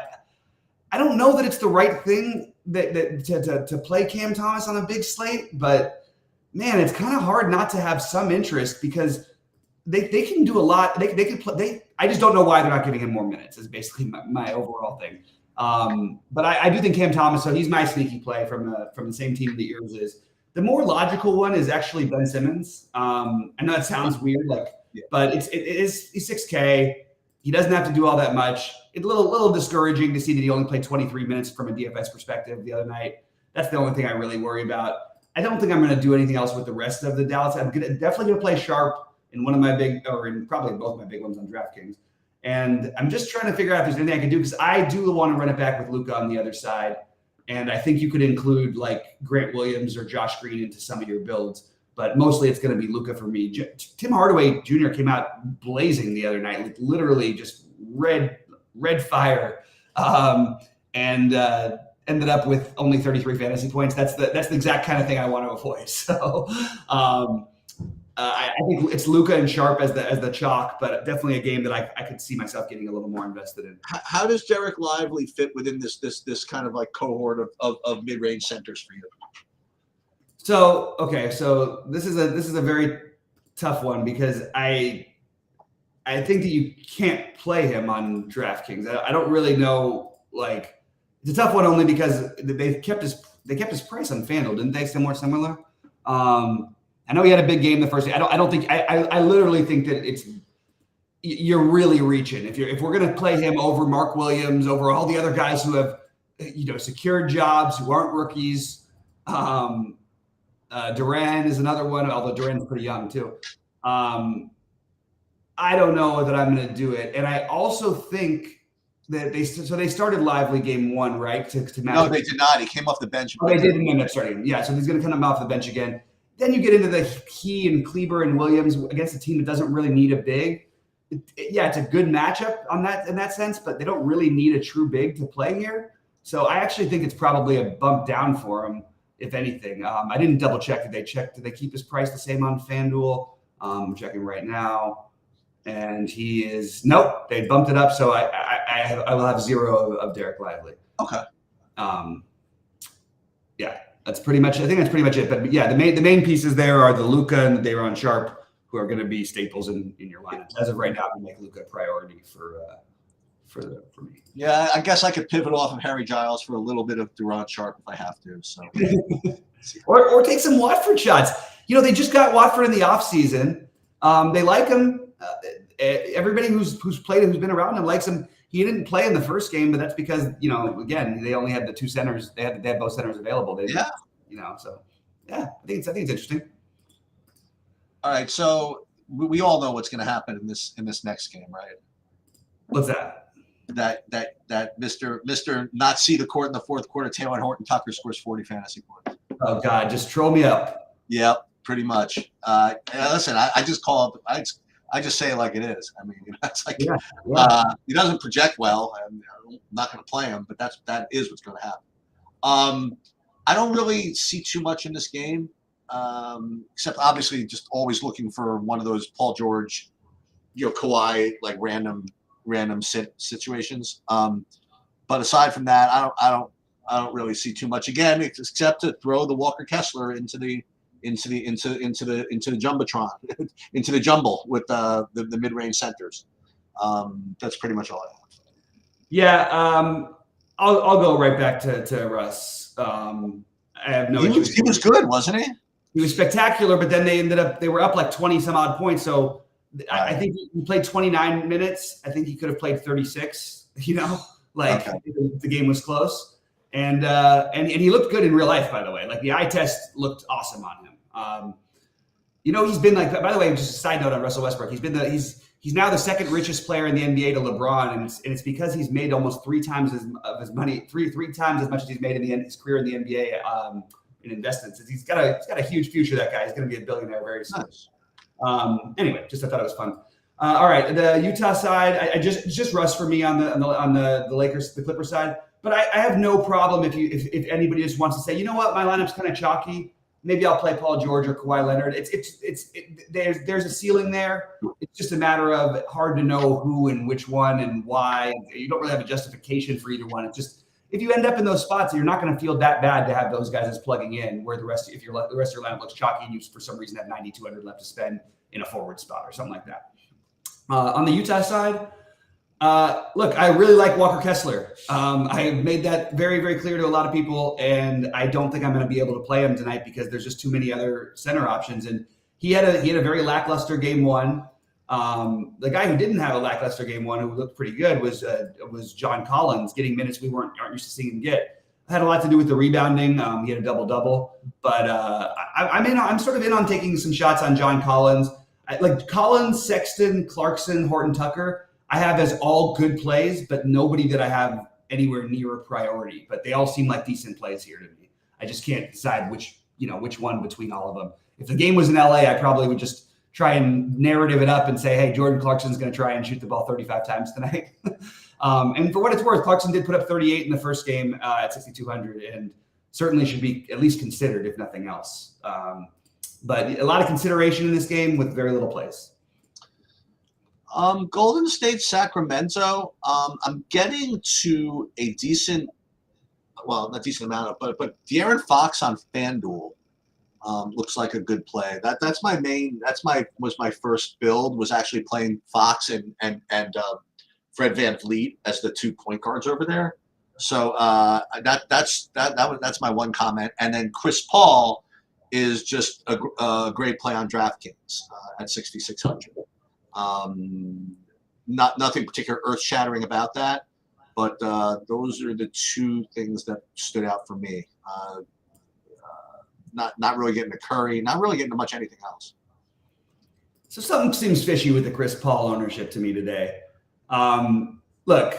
S1: don't know that it's the right thing to play Cam Thomas on a big slate, but man, it's kind of hard not to have some interest because they can do a lot. They can play. I just don't know why they're not giving him more minutes. Is basically my overall thing. But I do think Cam Thomas. So he's my sneaky play from the same team the Eagles is. The more logical one is actually Ben Simmons. I know it sounds weird, but he's 6K. He doesn't have to do all that much. It's a little discouraging to see that he only played 23 minutes from a DFS perspective the other night. That's the only thing I really worry about. I don't think I'm going to do anything else with the rest of the Dallas. I'm definitely going to play Sharp in one of my big, or in probably both my big ones on DraftKings. And I'm just trying to figure out if there's anything I can do because I do want to run it back with Luka on the other side. And I think you could include like Grant Williams or Josh Green into some of your builds. but mostly it's going to be Luka for me. Tim Hardaway Jr. came out blazing the other night, like literally just red fire, and ended up with only 33 fantasy points. That's the exact kind of thing I want to avoid. So I think it's Luka and Sharp as the chalk, but definitely a game that I could see myself getting a little more invested in.
S2: How does Derek Lively fit within this kind of like cohort of mid-range centers for you?
S1: So this is a very tough one because I think that you can't play him on DraftKings. I don't really know. Like, it's a tough one only because they kept his price on FanDuel, didn't they? Similar. I know he had a big game the first day. I don't think I literally think that you're really reaching if we're gonna play him over Mark Williams, over all the other guys who have secured jobs, who aren't rookies. Duran is another one, although Duran's pretty young too. I don't know that I'm going to do it, and I also think that they started Lively game one, right? To match.
S2: No, they did not. He came off the bench.
S1: Oh, they didn't end up starting. Yeah, so he's going to come off the bench again. Then you get into the Key and Kleber and Williams against a team that doesn't really need a big. It's a good matchup in that sense, but they don't really need a true big to play here. So I actually think it's probably a bump down for him, if anything. I didn't double check. Did they keep his price the same on FanDuel? I'm checking right now. And he is nope. They bumped it up, so I will have zero of Derek Lively.
S2: Okay.
S1: Yeah, that's pretty much. I think that's pretty much it. But yeah, the main pieces there are the Luka and the Day'Ron Sharp, who are going to be staples in your lineup. As of right now, I make Luka a priority for me.
S2: Yeah, I guess I could pivot off of Harry Giles for a little bit of Day'Ron Sharp if I have to. So,
S1: or take some Watford shots. They just got Watford in the offseason. They like him. Everybody who's played him, who's been around him, likes him. He didn't play in the first game, but that's because again, they only had the two centers. They had both centers available. So yeah, I think it's interesting.
S2: All right, so we all know what's going to happen in this next game, right?
S1: What's that?
S2: That Mr. not see the court in the fourth quarter, Taylor Horton Tucker scores 40 fantasy points.
S1: Oh God, just troll me up.
S2: Yep, pretty much. Listen, I just call up. I just say it like it is. I mean, it's like he doesn't project well, and I'm not going to play him. But that is what's going to happen. I don't really see too much in this game, except obviously just always looking for one of those Paul George, Kawhi like random situations. But aside from that, I don't really see too much again, except to throw the Walker Kessler into the jumbotron, into the jumble with the mid-range centers. That's pretty much all I have.
S1: Yeah, I'll go right back to Russ. I have no.
S2: He was good, wasn't he?
S1: He was spectacular, but then they were up like 20 some odd points. So I think he played 29 minutes. I think he could have played 36. The game was close, and he looked good in real life. By the way, like the eye test looked awesome on him. He's been like. By the way, just a side note on Russell Westbrook. He's now the second richest player in the NBA to LeBron, and it's because he's made almost three times as much as he's made in his career in the NBA in investments. He's got a huge future. That guy is going to be a billionaire very soon. Nice. Anyway, I thought it was fun. All right, the Utah side, it's just Russ for me on the Lakers, the Clippers side. But I have no problem if anybody just wants to say, you know what, my lineup's kind of chalky. Maybe I'll play Paul George or Kawhi Leonard. There's a ceiling there. It's just a matter of hard to know who and which one and why. You don't really have a justification for either one. It's just if you end up in those spots, you're not going to feel that bad to have those guys as plugging in. Where the rest of your lineup looks chalky and you for some reason have 9,200 left to spend in a forward spot or something like that. On the Utah side, look, I really like Walker Kessler. I made that very, very clear to a lot of people, and I don't think I'm going to be able to play him tonight because there's just too many other center options. And he had a very lackluster game one. The guy who didn't have a lackluster game one, who looked pretty good, was John Collins, getting minutes we aren't used to seeing him get. It had a lot to do with the rebounding. He had a double-double, but I'm sort of in on taking some shots on John Collins. Like Collins, Sexton, Clarkson, Horton Tucker, I have as all good plays, but nobody that I have anywhere near a priority. But they all seem like decent plays here to me. I just can't decide which which one between all of them. If the game was in LA, I probably would just try and narrative it up and say, hey, Jordan Clarkson's going to try and shoot the ball 35 times tonight. And for what it's worth, Clarkson did put up 38 in the first game at 6,200 and certainly should be at least considered, if nothing else. But a lot of consideration in this game with very little plays.
S2: Golden State, Sacramento. I'm getting to a decent, well, not decent amount of, but De'Aaron Fox on FanDuel looks like a good play. Was my first build, was actually playing Fox and Fred VanVleet as the 2 point guards over there. So that's my one comment. And then Chris Paul is just a great play on DraftKings at 6,600. Nothing particular earth-shattering about that, but those are the two things that stood out for me. Not really getting to Curry, not really getting to much anything else.
S1: So something seems fishy with the Chris Paul ownership to me today. Look,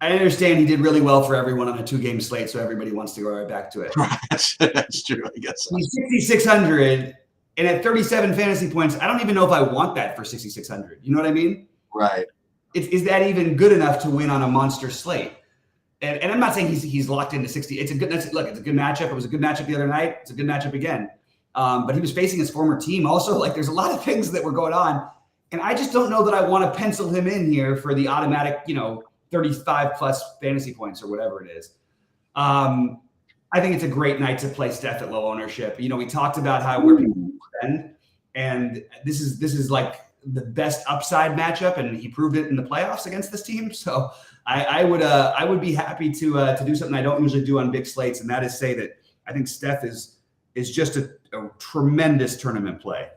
S1: I understand he did really well for everyone on a 2-game slate, so everybody wants to go right back to it.
S2: That's true, I guess. So.
S1: He's 6,600, and at 37 fantasy points, I don't even know if I want that for 6,600. You know what I mean?
S2: Right.
S1: Is that even good enough to win on a monster slate? And I'm not saying he's locked into 60. It's a good matchup. It was a good matchup the other night. It's a good matchup again. But he was facing his former team. Also, there's a lot of things that were going on. And I just don't know that I want to pencil him in here for the automatic, 35 plus fantasy points or whatever it is. I think it's a great night to play Steph at low ownership. We talked about where people spend, and this is like the best upside matchup, and he proved it in the playoffs against this team. So I would be happy to do something I don't usually do on big slates, and that is say that I think Steph is just a tremendous tournament play.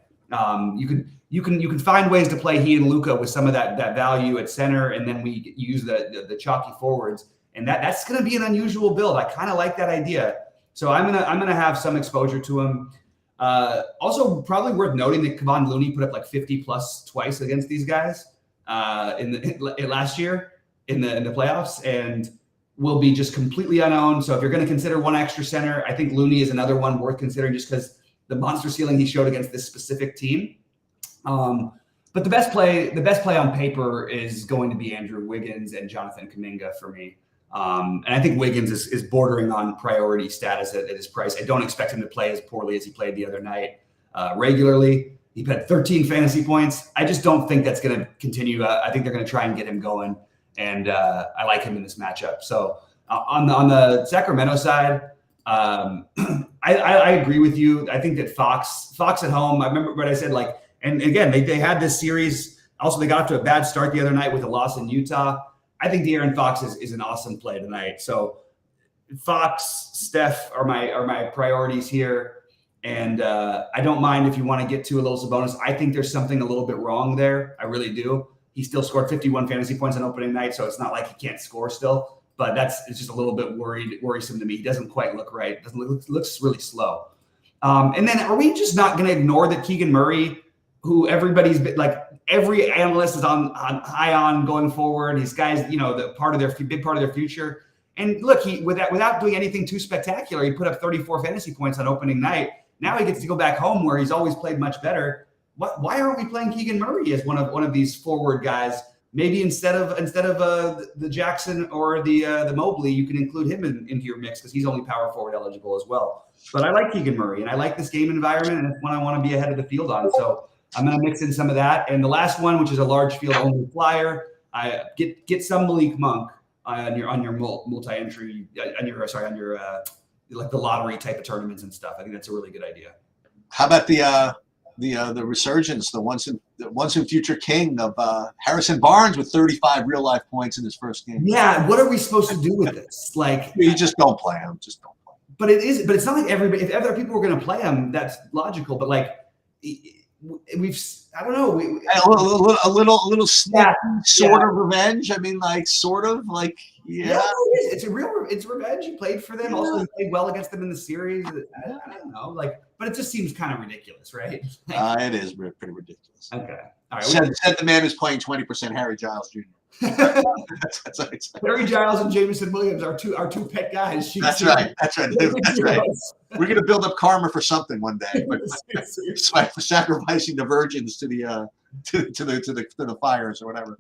S1: You can find ways to play he and Luka with some of that value at center, and then we use the chalky forwards, and that's going to be an unusual build. I kind of like that idea, so I'm gonna have some exposure to him. Also, probably worth noting that Kevon Looney put up like 50 plus twice against these guys last year in the playoffs, and will be just completely unowned. So if you're going to consider one extra center, I think Looney is another one worth considering just because the monster ceiling he showed against this specific team. But the best play on paper is going to be Andrew Wiggins and Jonathan Kuminga for me. And I think Wiggins is bordering on priority status at his price. I don't expect him to play as poorly as he played the other night regularly. He had 13 fantasy points. I just don't think that's going to continue. I think they're going to try and get him going. And I like him in this matchup. So on the Sacramento side, I agree with you. I think that Fox at home, I remember what I said, and again, they had this series. Also, they got off to a bad start the other night with a loss in Utah. I think De'Aaron Fox is an awesome play tonight. So Fox, Steph are my priorities here. And I don't mind if you want to get to a little Sabonis. I think there's something a little bit wrong there. I really do. He still scored 51 fantasy points on opening night, so it's not like he can't score still. But it's just a little bit worrisome to me. He doesn't quite look right. Looks really slow. And then are we just not going to ignore that Keegan Murray, who everybody's been, every analyst is on high on going forward? These guys, big part of their future. And look, he without doing anything too spectacular, he put up 34 fantasy points on opening night. Now he gets to go back home where he's always played much better. Why aren't we playing Keegan Murray as one of these forward guys? Maybe instead of the Jackson or the Mobley, you can include him into your mix because he's only power forward eligible as well. But I like Keegan Murray, and I like this game environment, and it's one I want to be ahead of the field on. So I'm going to mix in some of that. And the last one, which is a large field only flyer, I get some Malik Monk on your multi-entry on your the lottery type of tournaments and stuff. I think that's a really good idea.
S2: How about the resurgence, the once in future king of Harrison Barnes with 35 real life points in his first game?
S1: Yeah, what are we supposed to do with this?
S2: You just don't play him. Just don't play him.
S1: But it's not like everybody. If other people were going to play him, that's logical. But I don't know.
S2: A little sneaky sort of revenge. I mean, yeah. It's
S1: revenge. He played for them. Yeah. Also, he played well against them in the series. I don't know. But it just seems kind of ridiculous, right?
S2: It is pretty ridiculous.
S1: Okay. All right.
S2: Said the man who's playing 20% Harry Giles Jr. That's
S1: Barry Giles and Jameson Williams are two pet guys.
S2: That's right. We're gonna build up karma for something one day, but for sacrificing the virgins to the to the fires or whatever.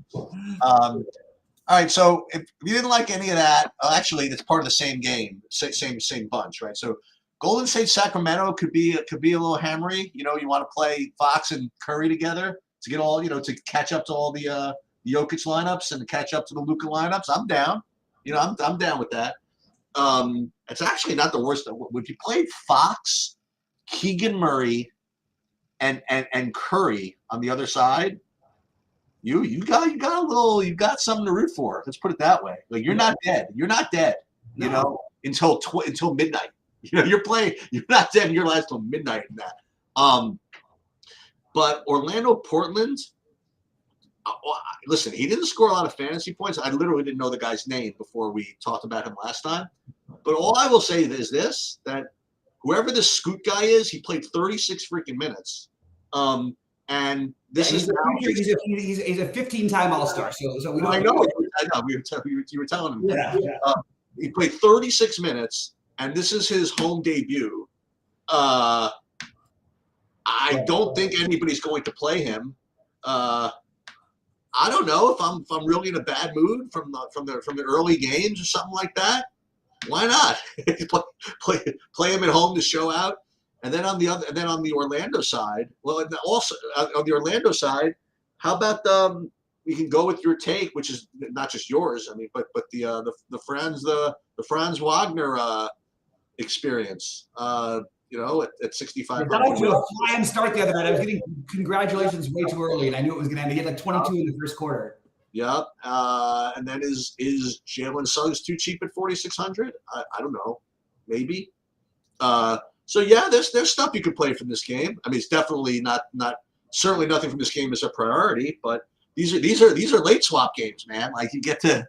S2: All right. So if you didn't like any of that, actually, it's part of the same game, same bunch, right? So Golden State Sacramento could be a little hammery. You want to play Fox and Curry together to get all to catch up to all the Jokic lineups and to catch up to the Luka lineups. I'm down. I'm down with that. It's actually not the worst. If you played Fox, Keegan Murray, and Curry on the other side, you got something to root for. Let's put it that way. Like you're not dead. You're not dead. Until midnight. You're not dead. You're last till midnight in that. But Orlando, Portland. Listen, he didn't score a lot of fantasy points. I literally didn't know the guy's name before we talked about him last time. But all I will say is this: that whoever this Scoot guy is, he played 36 freaking minutes. And this is
S1: he's a 15-time All-Star. So we
S2: I know. You were telling him.
S1: Yeah.
S2: He played 36 minutes, and this is his home debut. I don't think anybody's going to play him. I don't know if I'm really in a bad mood from the early games or something like that. Why not play him at home to show out? And then on the Orlando side, well, also on the Orlando side, how about we can go with your take, which is not just yours. I mean, but the Franz Wagner experience. At 65.
S1: Got off to a flying start the other night. I was getting congratulations way too early, and I knew it was going to end. He had like 22 in the first quarter.
S2: Yep. And then is Jalen Suggs too cheap at 4,600? I don't know. Maybe. So yeah, there's stuff you could play from this game. I mean, it's definitely not certainly nothing from this game is a priority, but these are late swap games, man. Like you get to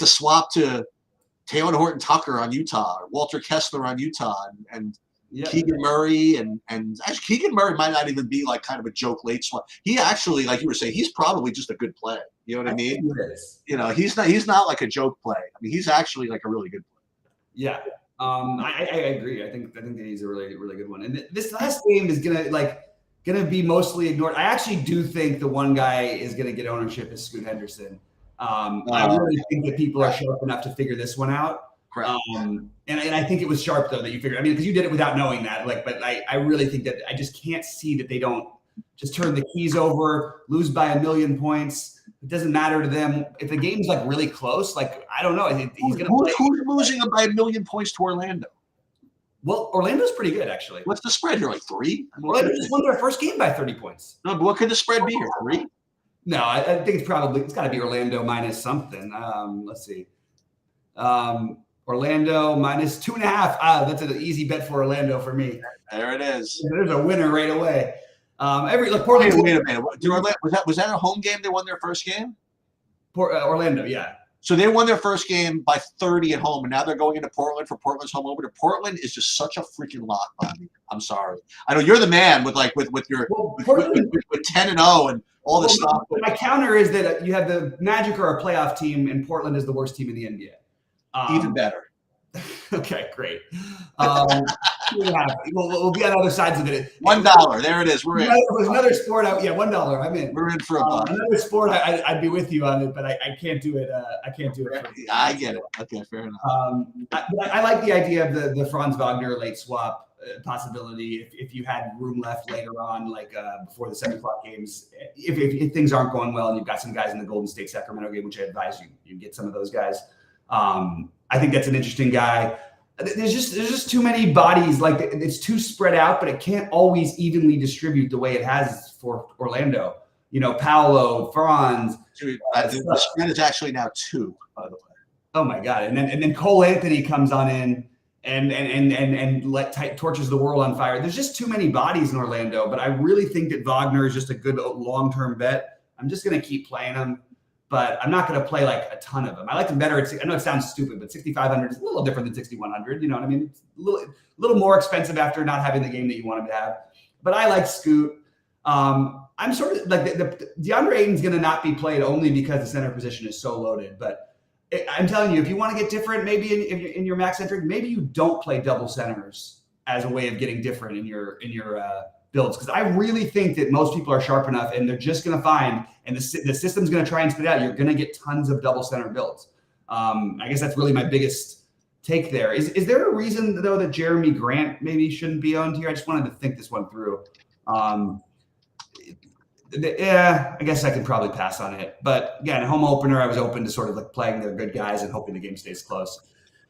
S2: swap to Taylor Horton Tucker on Utah, or Walter Kessler on Utah, and Keegan Murray and actually Keegan Murray might not even be like kind of a joke late swap. He actually, like you were saying, he's probably just a good play. You know what I mean? He's not like a joke play. I mean, he's actually like a really good play.
S1: Yeah. I agree. I think that he's a really, really good one. And this last game is gonna be mostly ignored. I actually do think the one guy is gonna get ownership is Scoot Henderson. I really think that people are sharp enough to figure this one out. And I think it was sharp though that you figured. I mean, because you did it without knowing that. But I really think that I just can't see that they don't just turn the keys over, lose by 1,000,000 points. It doesn't matter to them if the game's like really close. Like I don't know, he's gonna.
S2: Who's losing by 1,000,000 points to Orlando?
S1: Well, Orlando's pretty good actually.
S2: What's the spread here? Like 3?
S1: Orlando just won their first game by 30 points.
S2: No, but what could the spread be here? 3?
S1: No, I think it's got to be Orlando minus something. Let's see. Orlando minus 2.5. That's an easy bet for Orlando for me.
S2: There it is.
S1: There's a winner right away. Portland.
S2: Wait a minute. Was that a home game? They won their first game.
S1: Orlando, yeah.
S2: So they won their first game by 30 at home, and now they're going into Portland for Portland's home opener. Portland is just such a freaking lock, Bobby. I'm sorry. I know you're the man with your with 10-0 and all this stuff.
S1: My counter is that you have the Magic are a playoff team, and Portland is the worst team in the NBA.
S2: Even better.
S1: Okay, great. We'll be on other sides of it.
S2: $1. There it is. We're in.
S1: It was another sport. $1. I'm in.
S2: We're in for a buck.
S1: Another sport. I'd be with you on it, but I can't do it. I can't do it.
S2: I get it. Okay, fair enough.
S1: I like the idea of the Franz Wagner late swap possibility if you had room left later on, like before the 7 o'clock games. If things aren't going well and you've got some guys in the Golden State Sacramento game, which I advise you get some of those guys. I think that's an interesting guy. There's just too many bodies. Like it's too spread out, but it can't always evenly distribute the way it has for Orlando. Paolo, Franz.
S2: The spread is actually now 2, by the way.
S1: Oh my God! And then Cole Anthony comes on in and torches the world on fire. There's just too many bodies in Orlando. But I really think that Wagner is just a good long-term bet. I'm just going to keep playing him. But I'm not going to play like a ton of them. I like them better. I know it sounds stupid, but 6,500 is a little different than 6,100. You know what I mean? It's a little more expensive after not having the game that you want them to have. But I like Scoot. I'm sort of like the DeAndre Ayton's going to not be played only because the center position is so loaded. But I'm telling you, if you want to get different, maybe in your max centric, maybe you don't play double centers as a way of getting different in your builds. Because I really think that most people are sharp enough, and they're just going to find, and the system's going to try and spit it out. You're going to get tons of double center builds. I guess that's really my biggest take there. Is there a reason though that Jeremy Grant maybe shouldn't be owned here? I just wanted to think this one through. Yeah, I guess I could probably pass on it. But again, home opener, I was open to sort of like playing their good guys and hoping the game stays close.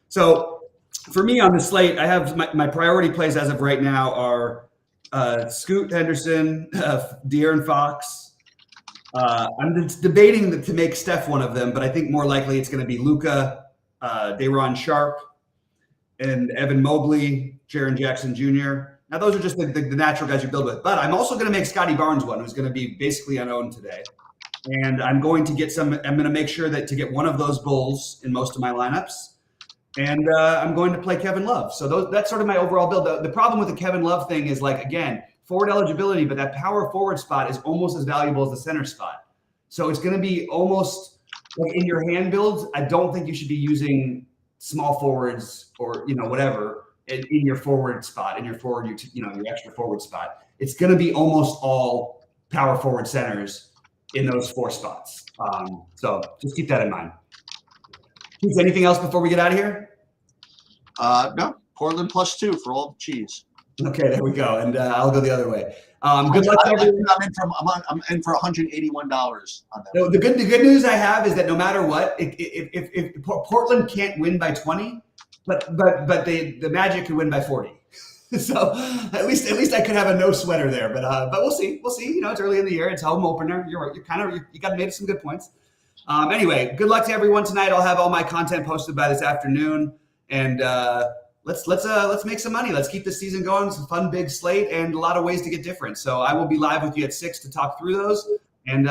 S1: So for me on the slate, I have my priority plays as of right now are Scoot Henderson, De'Aaron Fox. I'm debating to make Steph one of them, but I think more likely it's going to be Luka, Day'Ron Sharpe, and Evan Mobley, Jaren Jackson Jr. Now, those are just the natural guys you build with. But I'm also going to make Scotty Barnes one, who's going to be basically unowned today. And I'm going to get I'm going to make sure that to get one of those Bulls in most of my lineups. And I'm going to play Kevin Love. So that's sort of my overall build. The problem with the Kevin Love thing is, like, again, forward eligibility, but that power forward spot is almost as valuable as the center spot. So it's going to be almost like in your hand builds. I don't think you should be using small forwards or, whatever in your forward spot, in your forward, your extra forward spot. It's going to be almost all power forward centers in those 4 spots. So just keep that in mind. Is anything else before we get out of here?
S2: No, Portland +2 for all the cheese.
S1: Okay, there we go. And I'll go the other way. Good luck to everyone.
S2: I'm in for $181 on that.
S1: The good news I have is that no matter what, if Portland can't win by 20, but the Magic could win by 40. So at least I could have a no sweater there. But we'll see. It's early in the year. It's home opener. You got made some good points. Anyway, good luck to everyone tonight. I'll have all my content posted by this afternoon, and let's make some money. Let's keep the season going. It's a fun big slate and a lot of ways to get different. So I will be live with you at 6 to talk through those. And